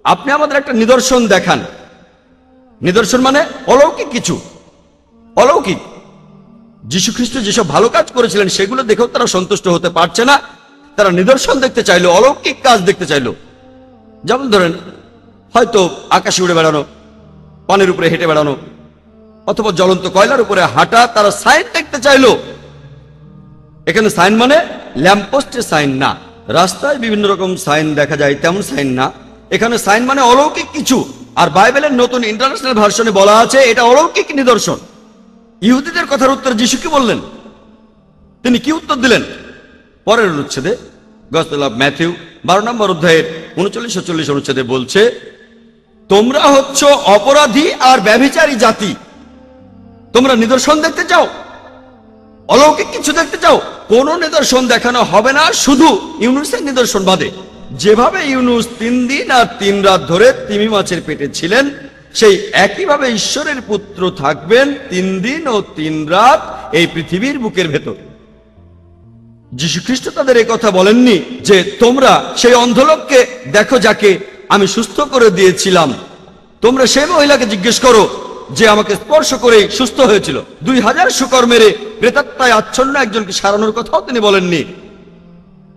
আপনি আমাদের একটা নিদর্শন দেখান। নিদর্শন মানে অলৌকিক কিছু। অলৌকিক। যীশু খ্রিস্ট যেসব ভালো কাজ করেছিলেন সেগুলো দেখেও তারা সন্তুষ্ট হতে পারছে না, তারা নিদর্শন দেখতে চাইলো, অলৌকিক কাজ দেখতে চাইলো। যেমন ধরেন, হয়তো আকাশে উড়ে বেড়ানো, পানির উপরে হেঁটে বেড়ানো, অথবা জ্বলন্ত কয়লার উপরে হাঁটা। তারা সাইন দেখতে চাইলো। এখানে সাইন মানে ল্যাম্পপোস্টের সাইন না, রাস্তায় বিভিন্ন রকম সাইন দেখা যায় তেমন সাইন না। এখানে সাইন মানে অলৌকিক কিছু। আর বাইবেলের নতুন ইন্টারন্যাশনাল ভার্সনে বলা আছে এটা অলৌকিক নিদর্শন। ইহুদিদের কথার উত্তরে যিশু কি বললেন? তিনি কি উত্তর দিলেন? পরের অনুচ্ছেদে, গসপেল অফ ম্যাথিউ 12 নম্বর অধ্যায়ের 39-40 অনুচ্ছেদে বলছে, তোমরা হচ্ছ অপরাধী আর ব্যভিচারী জাতি। তোমরা নিদর্শন দেখতে চাও, অলৌকিক কিছু দেখতে চাও, কোন নিদর্শন দেখানো হবে না, শুধু ইউনুসের নিদর্শন বাদে। যেভাবে ইউনুস 3 দিন আর 3 রাত ধরে তিমি মাছের পেটে ছিলেন, সেই একইভাবে ঈশ্বরের পুত্র থাকবেন 3 দিন ও 3 রাত এই পৃথিবীর বুকের ভেতর। যীশু খ্রিস্ট তাদের এই কথা বলেননি যে তোমরা সেই অন্ধলোককে দেখো যাকে আমি সুস্থ করে দিয়েছিলাম, তোমরা সেই মহিলাকে জিজ্ঞেস করো যে আমাকে স্পর্শ করে সুস্থ হয়েছিল। 2000 শুকর মেরে প্রেতাত্মায় আচ্ছন্ন একজনকে সারানোর কথাও তিনি বলেননি।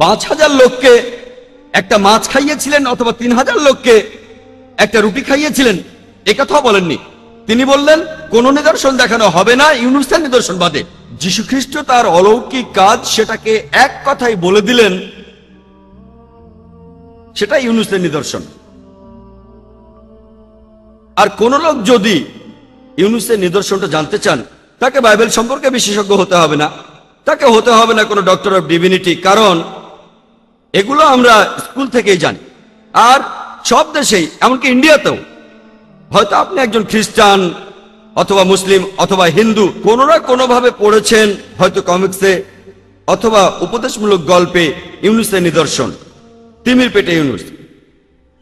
5000 লোককে একটা মাছ খাইয়েছিলেন, অথবা 3000 লোককে একটা রুটি খাইয়েছিলেন, এ কথাও বলেননি। তিনি বললেন কোন নিদর্শন দেখানো হবে না ইউনুসের নিদর্শন বাদে। যীশু খ্রিস্ট তার অলৌকিক কাজ সেটাকে এক কথাই বলে দিলেন, সেটা ইউনুসের নিদর্শন। আর কোন লোক যদি ইউনুসের নিদর্শনটা জানতে চান, তাকে বাইবেল সম্পর্কে বিশেষজ্ঞ হতে হবে না, তাকে হতে হবে না কোনো ডক্টর অফ ডিভিনিটি, কারণ এগুলো আমরা স্কুল থেকেই জানি। আর সব দেশেই, এমনকি ইন্ডিয়াতেও, হয়তো আপনি একজন খ্রিস্টান অথবা মুসলিম অথবা হিন্দু, কোনো না কোনোভাবে পড়েছেন, হয়তো কমিক্সে অথবা উপদেশমূলক গল্পে, ইউনুসের নিদর্শন, তিমির পেটে ইউনুস,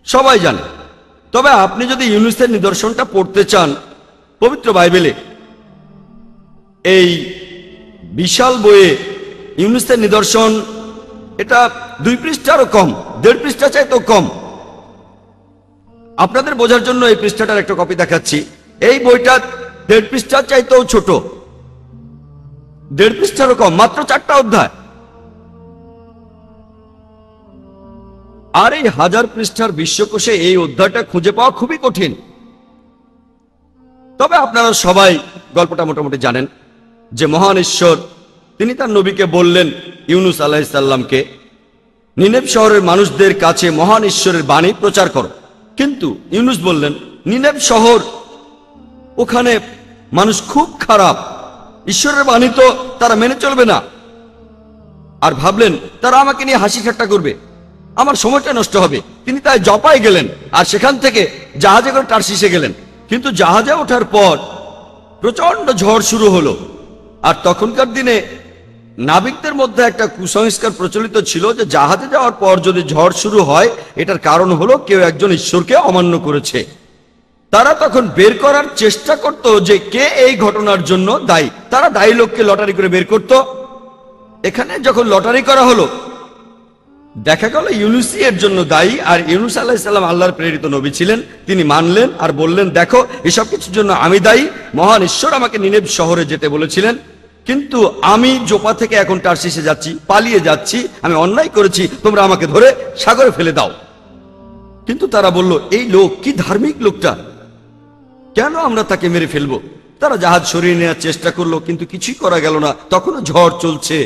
সবাই জানে। তবে আপনি যদি ইউনুসের নিদর্শনটা পড়তে চান, পবিত্র বাইবেলে এই বিশাল বইয়ে ইউনুসের নিদর্শন, এটা 2 পৃষ্ঠারও কম, 1.5 পৃষ্ঠা চাইতেও কম। আপনাদের বোঝার জন্য এই পৃষ্ঠাটার একটা কপি দেখাচ্ছি। এই বইটা 1.5 পৃষ্ঠা চাইতেও ছোট, 1.5 পৃষ্ঠারও কম, মাত্র 4টা অধ্যায়। আর এই 1000 পৃষ্ঠার বিশ্বকোষে এই অধ্যায়টা খুঁজে পাওয়া খুবই কঠিন। তবে আপনারা সবাই গল্পটা মোটামুটি জানেন যে মহান ঈশ্বর তিনি তার নবীকে বললেন, ইউনুস আলাইহিস সালামকে, নিনেভ শহরের মানুষদের কাছে মহান ঈশ্বরের বাণী প্রচার করো। কিন্তু ইউনুস বললেন, নিনেভ শহর, ওখানে মানুষ খুব খারাপ, ঈশ্বরের বাণী তো তারা মেনে চলবে না। আর ভাবলেন তারা আমাকে নিয়ে হাসি ঠাট্টা করবে, আমার সময়টা নষ্ট হবে। তিনি তাই জপায় গেলেন আর সেখান থেকে জাহাজে করে টার্সিসে গেলেন। কিন্তু জাহাজে ওঠার পর প্রচন্ড ঝড় শুরু হলো। আর তখনকার দিনে নাবিকদের মধ্যে একটা কুসংস্কার প্রচলিত ছিল যে জাহাজে যাওয়ার পর যদি ঝড় শুরু হয় এটার কারণ হলো কেউ একজন ঈশ্বরকে অমান্য করেছে। তারা তখন বের করার চেষ্টা করত যে কে এই ঘটনার জন্য দায়ী। তারা দায়ী লোককে লটারি করে বের করত। এখানে যখন লটারি করা হলো দেখা গেল ইউনুসই এর জন্য দায়ী, আর ইউনুস আলাইহিস সালাম আল্লাহর প্রেরিত নবী ছিলেন। তিনি মানলেন আর বললেন, দেখো এসব কিছুর জন্য আমি দায়ী, মহান ঈশ্বর আমাকে নিনেভ শহরে যেতে বলেছিলেন, কিন্তু আমি জোপা থেকে এখন টার্সিসে যাচ্ছি, পালিয়ে যাচ্ছি, আমি অন্যায় করেছি, তোমরা আমাকে ধরে সাগরে ফেলে দাও। কিন্তু তারা বলল, এই লোক কি ধার্মিক লোকটা, কেন আমরা তাকে মেরে ফেলবো? তারা জাহাজ সরিয়ে নেওয়ার চেষ্টা করলো কিন্তু কিছুই করা গেল না, তখনও ঝড় চলছে।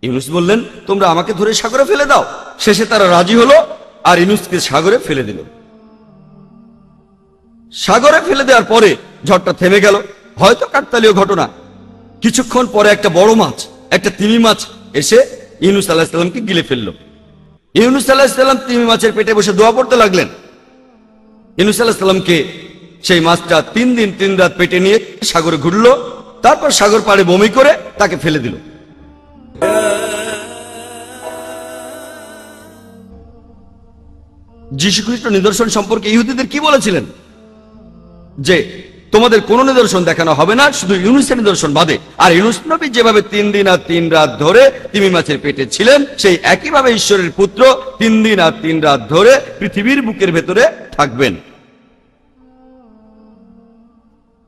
ইউনুস বললেন, তোমরা আমাকে ধরে সাগরে ফেলে দাও। শেষে তারা রাজি হলো আর ইউনুসকে সাগরে ফেলে দিল। সাগরে ফেলে দেওয়ার পরে ঝড়টা থেমে গেল। হয়তো কাকতালীয় ঘটনা। কিছুক্ষণ পরে একটা বড় মাছ, একটা তিমি মাছ এসে ইউনুস আলাইহিস সালামকে গিলে ফেললো। ইউনুস আলাইহিস সালাম তিমি মাছের পেটে বসে দোয়া পড়তে লাগলেন। ইউনুস আলাইহিস সালামকে সেই মাছটা 3 দিন 3 রাত পেটে নিয়ে সাগরে ঘুরলো, তারপর সাগর পাড়ে বমি করে তাকে ফেলে দিল। যীশু খ্রিস্ট নিদর্শন সম্পর্কে ইহুদিদের কি বলেছিলেন? যে তোমাদের কোনো নিদর্শন দেখানো হবে না, শুধু ইউনুসের নিদর্শন বাদে। আর ইউনুস নবী যেভাবে 3 দিন আর 3 রাত ধরে তিমি মাছের পেটে ছিলেন, সেই একইভাবে ঈশ্বরের পুত্র 3 দিন আর 3 রাত ধরে পৃথিবীর বুকের ভেতরে থাকবেন।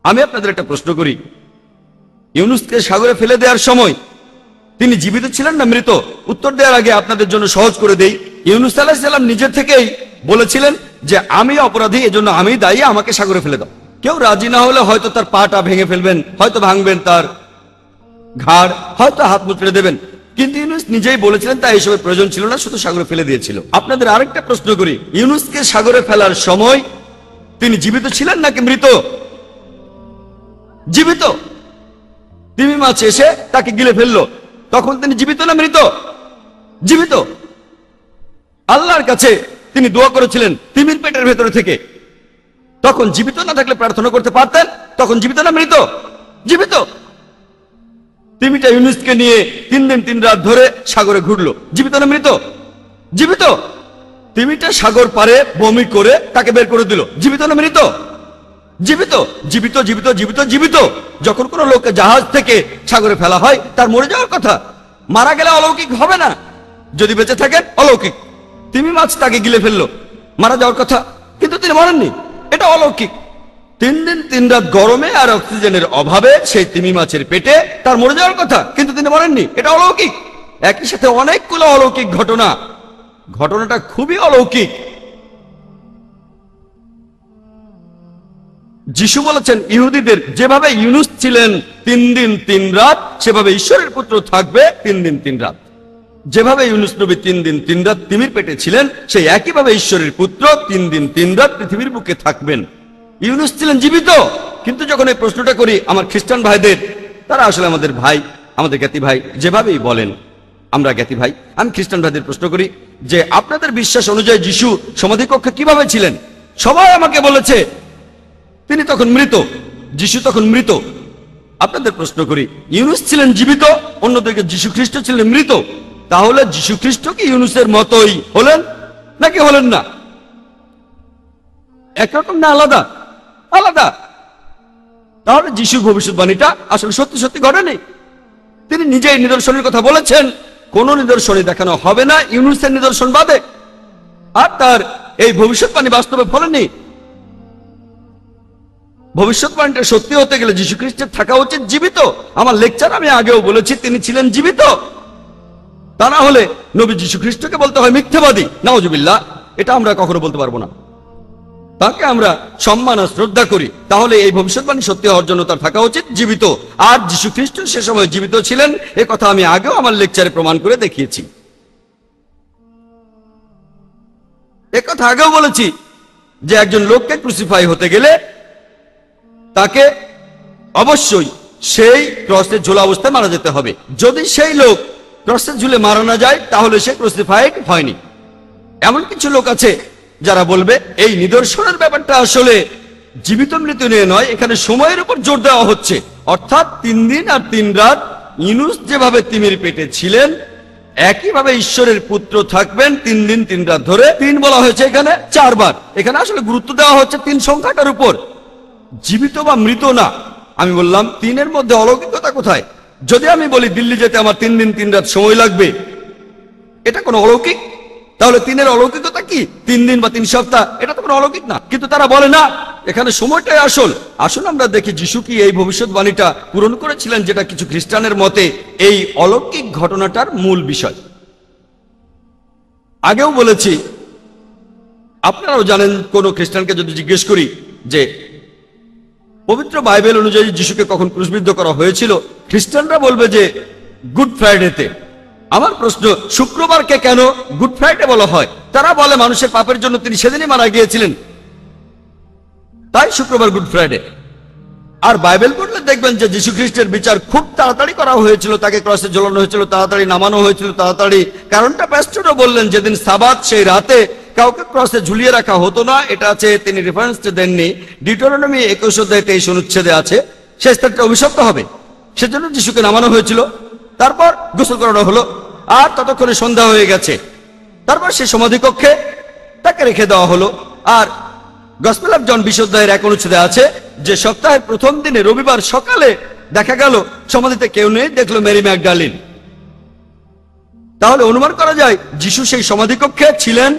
আমি আপনাদের একটা প্রশ্ন করি, ইউনুসকে সাগরে ফেলে দেওয়ার সময় তিনি জীবিত ছিলেন না মৃত? উত্তর দেওয়ার আগে আপনাদের জন্য সহজ করে দেই। ইউনুস আলাইহিস সালাম নিজে থেকেই বলেছিলেন যে আমি অপরাধী, এজন্য আমি দায়ী, আমাকে সাগরে ফেলে দাও। কেউ রাজি না হলে হয়তো তার পাটা ভেঙে ফেলবেন, হয়তো ভাঙবেন তার ঘাড়, হয়তো হাত মুচড়ে দেবেন, কিন্তু ইউনুস নিজেই বলেছিলেন তাই এসবের প্রয়োজন ছিল না, শুধু সাগরে ফেলে দিয়েছিল। আপনাদের আরেকটা প্রশ্ন করি, ইউনুসকে সাগরে ফেলার সময় তিনি জীবিত ছিলেন নাকি মৃত? জীবিত। তিমি মাছ এসে তাকে গিলে ফেললো, তখন তিনি জীবিত না মৃত? জীবিত। আল্লাহর কাছে তিনি দোয়া করেছিলেন তিমির পেটের ভেতরে থেকে, তখন জীবিত না থাকলে প্রার্থনা করতে পারতেন, তখন জীবিত না মৃত? জীবিত। তিমিটা ইউনুসকে নিয়ে 3 দিন 3 রাত ধরে সাগরে ঘুরলো, জীবিত না মৃত? জীবিত। তিমিটা সাগর পারে বমি করে তাকে বের করে দিল, জীবিত না মৃত? জীবিত। জীবিত জীবিত জীবিত জীবিত। যখন কোনো লোককে জাহাজ থেকে সাগরে ফেলা হয় তার মরে যাওয়ার কথা, মারা গেলে অলৌকিক হবে না, যদি বেঁচে থাকেন অলৌকিক। তিমি মাছ তাকে গিলে ফেললো, মারা যাওয়ার কথা, কিন্তু তিনি মরেননি, এটা অলৌকিক। 3 দিন 3 রাত গরমে আর অক্সিজেনের অভাবে সেই তিমি মাছের পেটে তার মরে যাওয়ার কথা, কিন্তু তিনি মরেননি, এটা অলৌকিক। একই সাথে অনেকগুলো অলৌকিক ঘটনা, ঘটনাটা খুবই অলৌকিক। যিশু বলেছেন ইহুদিদের যেভাবে ইউনুস ছিলেন 3 দিন 3 রাত, সেভাবে ঈশ্বরের পুত্র থাকবে 3 দিন 3 রাত। যেভাবে ইউনুস নবী 3 দিন 3 রাত তিমির পেটে ছিলেন, সেই একইভাবে ঈশ্বরের পুত্র 3 দিন 3 রাত পৃথিবীর বুকে থাকবেন। ইউনুস ছিলেন জীবিত। কিন্তু যখন এই প্রশ্নটা করি আমার খ্রিস্টান ভাইদের, তারা আসলে আমাদের ভাই, আমাদের জ্ঞাতি ভাই, যেভাবেই বলেন আমরা জ্ঞাতি ভাই, আমি খ্রিস্টান ভাইদের প্রশ্ন করি যে আপনাদের বিশ্বাস অনুযায়ী যিশু সমাধিকক্ষে কিভাবে ছিলেন? সবাই আমাকে বলেছে তিনি তখন মৃত, যিশু তখন মৃত। আপনাদের প্রশ্ন করি, ইউনুস ছিলেন জীবিত, অন্যদিকে যিশু খ্রিস্ট ছিলেন মৃত, তাহলে যিশু খ্রিস্ট কি ইউনুসের মতোই হলেন নাকি হলেন না? একরকম না আলাদা? আলাদা। তাহলে যিশুর ভবিষ্যৎবাণীটা আসলে সত্যি সত্যি ঘটেনি। তিনি নিজেই নিদর্শনের কথা বলেছেন, কোন নিদর্শনই দেখানো হবে না ইউনুসের নিদর্শন বাদে, আর তার এই ভবিষ্যৎবাণী বাস্তবে ফলেনি। ভবিষ্যৎবাণীটা সত্যি হতে গেলে যিশু খ্রিস্টের থাকা উচিত জীবিত। আমার লেকচার আমি আগেও বলেছি তিনি ছিলেন জীবিত। তা না হলে নবী যিশু খ্রিস্টকে বলতে হয় মিথ্যাবাদী, নাউজুবিল্লাহ। এটা আমরা কখনো বলতে পারবো না। তাকে আমরা সম্মান আর শ্রদ্ধা করি, তাহলে এই ভবিষ্যৎবাণী সত্যি হওয়ার জন্য তার থাকা উচিত জীবিত। আর যিশু খ্রিস্ট সে সময় জীবিত ছিলেন, এ কথা আমি আগেও আমার লেকচারে প্রমাণ করে দেখিয়েছি। এ কথা আগেও বলেছি যে একজন লোককে ক্রুসিফাই হতে গেলে তাকে অবশ্যই সেই ক্রসে ঝোলা অবস্থায় মারা যেতে হবে। যদি সেই লোক ক্রসে ঝুলে মারা না যায় তাহলে সে ক্রুসিফাইড হয়নি। এমন কিছু লোক আছে যারা বলবে এই নিদর্শনের ব্যাপারটা আসলে জীবিত মৃত্যু নিয়ে নয়, এখানে সময়ের উপর জোর দেওয়া হচ্ছে। অর্থাৎ 3 দিন আর 3 রাত ইউনুস যেভাবে তিমির পেটে ছিলেন একইভাবে ঈশ্বরের পুত্র থাকবেন 3 দিন 3 রাত ধরে। 3 বলা হয়েছে এখানে 4 বার। এখানে আসলে গুরুত্ব দেওয়া হচ্ছে 3 সংখ্যাটার উপর, জীবিত বা মৃত না। আমি বললাম 3-এর মধ্যে অলৌকিকতা কোথায়? যদি আমি বলি দিল্লি যেতে আমার 3 দিন 3 রাত সময় লাগবে, এটা কোনো অলৌকিক? তাহলে 3-এর অলৌকিকতা কি? 3 দিন বা 3 সপ্তাহ, এটা তো কোনো অলৌকিক না। কিন্তু তারা বলে না, এখানে সময়টাই আসল। আসুন আমরা দেখি যিশু কি এই ভবিষ্যৎবাণীটা পূরণ করেছিলেন, যেটা কিছু খ্রিস্টানের মতে এই অলৌকিক ঘটনাটার মূল বিষয়। আগেও বলেছি, আপনারাও জানেন, কোন খ্রিস্টানকে যদি জিজ্ঞেস করি যে পবিত্র বাইবেল অনুযায়ী যিশুকে কখন ক্রুশবিদ্ধ করা হয়েছিল, খ্রিস্টানরা বলবে যে গুড ফ্রাইডেতে। আমার প্রশ্ন, শুক্রবারকে কেন গুড ফ্রাইডে বলা হয়? তারা বলে মানুষের পাপের জন্য তিনি সেদিনই মারা গিয়েছিলেন, তাই শুক্রবার গুড ফ্রাইডে। আর বাইবেল পড়লে দেখবেন যে যীশু খ্রিস্টের বিচার খুব তাড়াতাড়ি করা হয়েছিল, তাকে ক্রসে ঝোলানো হয়েছিল, তাড়াতাড়ি নামানো হয়েছিল, তাড়াতাড়ি। কারণটা প্যাস্টরও বললেন, যেদিন সাবাত সেই রাতে কাউকে ক্রসে ঝুলিয়ে রাখা হতো না। এটা আছে, তিনি রেফারেন্সটা দেননি, ডিউটেরোনমি 21-23 অনুচ্ছেদে আছে, সেই স্থানটা অভিশপ্ত হবে, সেজন্য যিশুকে নামানো হয়েছিল। তারপর গোসল করানো হলো, আর ততক্ষণে সন্ধ্যা হয়ে গেছে। তারপর সেই সমাধিকক্ষে তাকে রেখে দেওয়া হলো। আর গসপেল অফ জন 20-1 অনুচ্ছেদে আছে যে সপ্তাহের প্রথম দিনে রবিবার সকালে দেখা গেল সমাধিতে কেউ নেই, দেখলো মেরি ম্যাগডালিন। তাহলে অনুমান করা যায় যিশু সেই সমাধিকক্ষে ছিলেন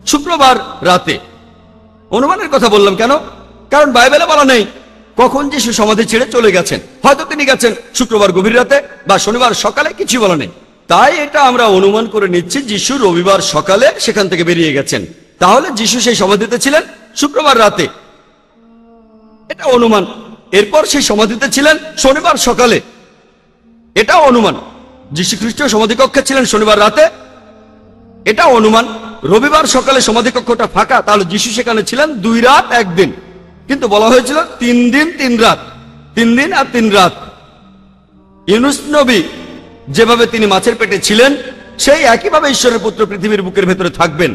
শুক্রবার রাতে। অনুমানের কথা বললাম কেন? কারণ বাইবেলে বলা নেই কখন যিশু সমাধি ছেড়ে চলে গেছেন। হয়তো তিনি গেছেন শুক্রবার গভীর রাতে বা শনিবার সকালে, কিছু বলা নেই। তাই এটা আমরা অনুমান করে নিচ্ছি যিশু রবিবার সকালে সেখান থেকে বেরিয়ে গেছেন। তাহলে যিশু সেই সমাধিতে ছিলেন শুক্রবার রাতে, এটা অনুমান। এরপর সেই সমাধিতে ছিলেন শনিবার সকালে, এটাও অনুমান। যীশু খ্রিস্ট সমাধিকক্ষে ছিলেন শনিবার রাতে, এটা অনুমান। রবিবার সকালে সমাধিকক্ষটা ফাঁকা, তাহলে যিশু সেখানে ছিলেন 2 রাত 1 দিন। কিন্তু বলা হয়েছিল 3 দিন 3 রাত, 3 দিন আর 3 রাত। ইউনুস নবী যেভাবে তিনি মাছের পেটে ছিলেন, সেই একইভাবে ঈশ্বরের পুত্র পৃথিবীর বুকের ভেতরে থাকবেন।